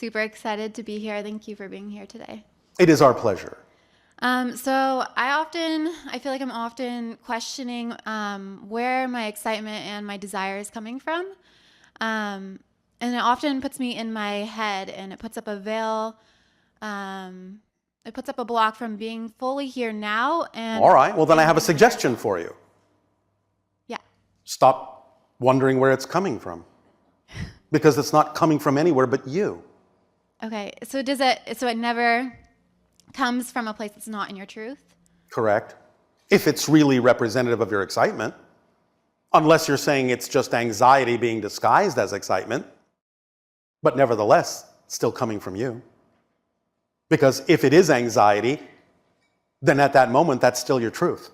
super excited to be here. Thank you for being here today. It is our pleasure. So I feel like I'm often questioning where my excitement and my desire is coming from. And it often puts me in my head, and it puts up a veil. It puts up a block from being fully here now. And All right, well then I have a suggestion for you. yeah. Stop wondering where it's coming from. Because it's not coming from anywhere but you. Okay, so it never comes from a place that's not in your truth? Correct. If it's really representative of your excitement. Unless you're saying it's just anxiety being disguised as excitement. But nevertheless, still coming from you. Because if it is anxiety, then at that moment, that's still your truth.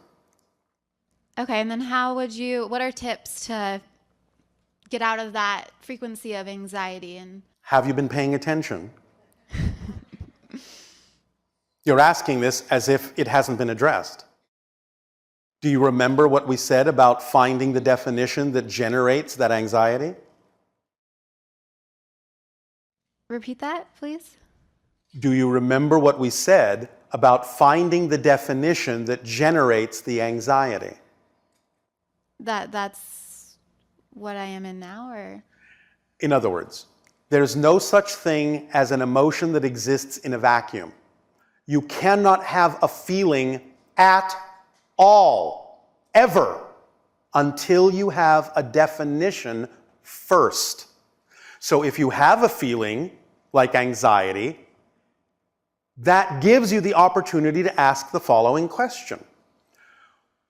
Okay, and then what are tips to get out of that frequency of anxiety? And have you been paying attention? You're asking this as if it hasn't been addressed. Do you remember what we said about finding the definition that generates that anxiety? Repeat that, please. Do you remember what we said about finding the definition that generates the anxiety? That's what I am in now, or? In other words, there's no such thing as an emotion that exists in a vacuum. You cannot have a feeling at all, ever, until you have a definition first. So if you have a feeling like anxiety, that gives you the opportunity to ask the following question.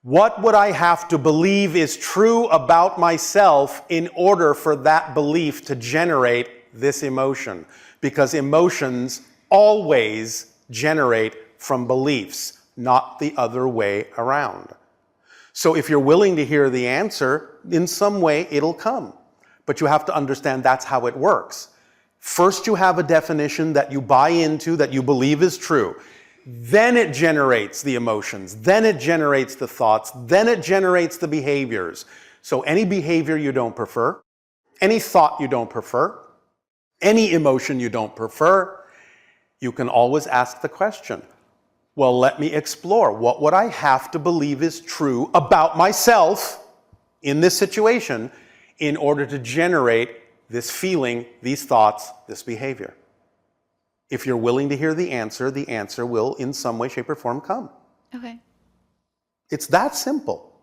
What would I have to believe is true about myself in order for that belief to generate this emotion? Because emotions always generate from beliefs, not the other way around. So if you're willing to hear the answer, in some way it'll come. But you have to understand that's how it works. First you have a definition that you buy into, that you believe is true. Then it generates the emotions. Then it generates the thoughts. Then it generates the behaviors. So any behavior you don't prefer, any thought you don't prefer, any emotion you don't prefer, you can always ask the question, well, let me explore. What would I have to believe is true about myself in this situation in order to generate this feeling, these thoughts, this behavior? If you're willing to hear the answer will in some way, shape, or form come. Okay. It's that simple.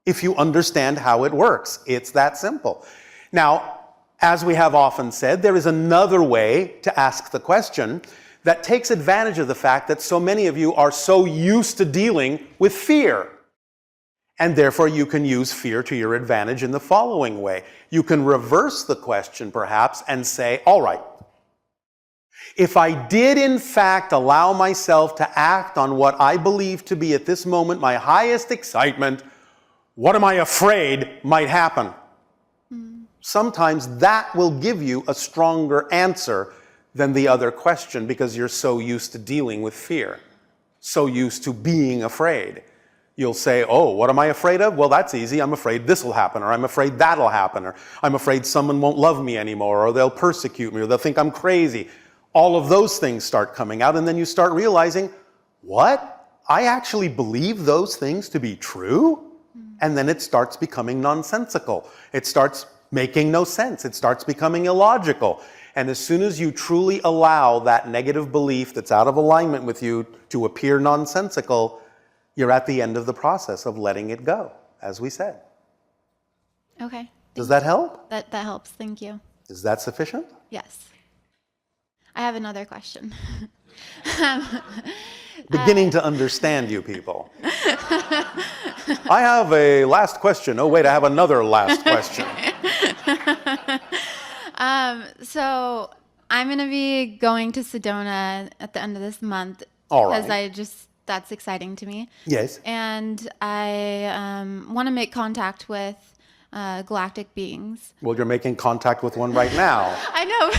If you understand how it works, it's that simple. Now, as we have often said, there is another way to ask the question that takes advantage of the fact that so many of you are so used to dealing with fear. And therefore you can use fear to your advantage in the following way. You can reverse the question perhaps and say, all right, if I did in fact allow myself to act on what I believe to be at this moment my highest excitement, what am I afraid might happen? Sometimes that will give you a stronger answer than the other question because you're so used to dealing with fear, so used to being afraid. You'll say, oh, what am I afraid of? Well, that's easy. I'm afraid this will happen, or I'm afraid that'll happen, or I'm afraid someone won't love me anymore, or they'll persecute me, or they'll think I'm crazy. All of those things start coming out, and then you start realizing, what? I actually believe those things to be true? And then it starts becoming nonsensical. It starts making no sense. It starts becoming illogical. And as soon as you truly allow that negative belief that's out of alignment with you to appear nonsensical, you're at the end of the process of letting it go, as we said. Okay. Does that help? That helps. Thank you. Is that sufficient? Yes. I have another question. Beginning to understand you people. I have a last question. Oh, wait, I have another last question. So I'm going to be going to Sedona at the end of this month. All right. Because that's exciting to me. Yes. And I want to make contact with galactic beings. Well, you're making contact with one right now. I know.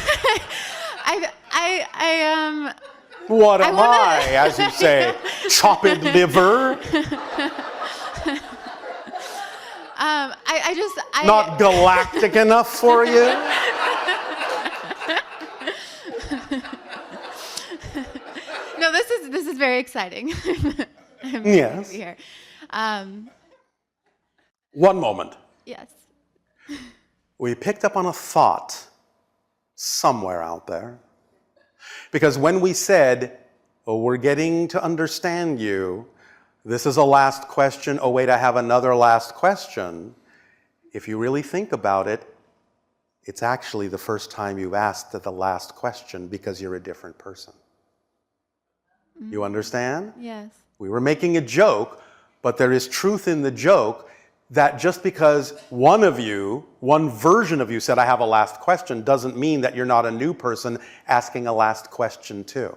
What am I, as you say, chopped liver? Not galactic enough for you? No, this is very exciting. I'm Yes. happy here. One moment. Yes. We picked up on a thought somewhere out there. Because when we said, oh, we're getting to understand you, this is a last question, oh wait, I have another last question. If you really think about it, it's actually the first time you've asked the last question because you're a different person. You understand? Yes. We were making a joke, but there is truth in the joke that just because one version of you said, I have a last question, doesn't mean that you're not a new person asking a last question too.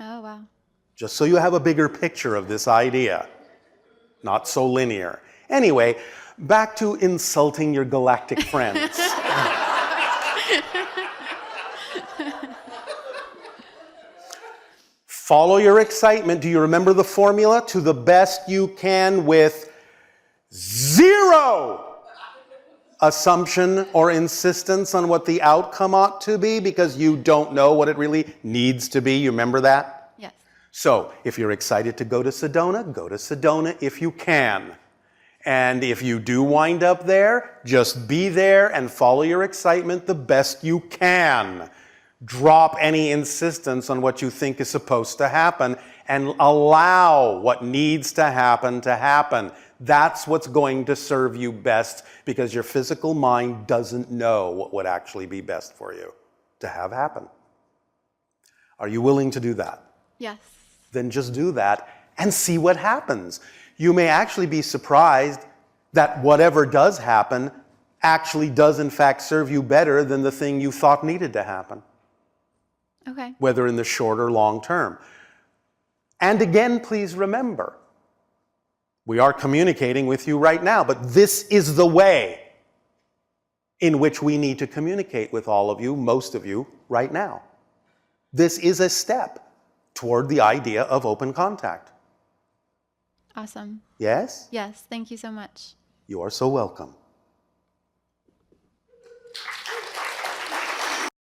Oh, wow. Just so you have a bigger picture of this idea. Not so linear. Anyway, back to insulting your galactic friends. Follow your excitement. Do you remember the formula? To the best you can with zero assumption or insistence on what the outcome ought to be because you don't know what it really needs to be. You remember that? Yes. So if you're excited to go to Sedona if you can. And if you do wind up there, just be there and follow your excitement the best you can. Drop any insistence on what you think is supposed to happen and allow what needs to happen to happen. That's what's going to serve you best because your physical mind doesn't know what would actually be best for you to have happen. Are you willing to do that? Yes. Then just do that and see what happens. You may actually be surprised that whatever does happen actually does in fact serve you better than the thing you thought needed to happen. Okay. Whether in the short or long term. And again, please remember, we are communicating with you right now, but this is the way in which we need to communicate with all of you, most of you, right now. This is a step toward the idea of open contact. Awesome. Yes? Yes. Thank you so much. You are so welcome.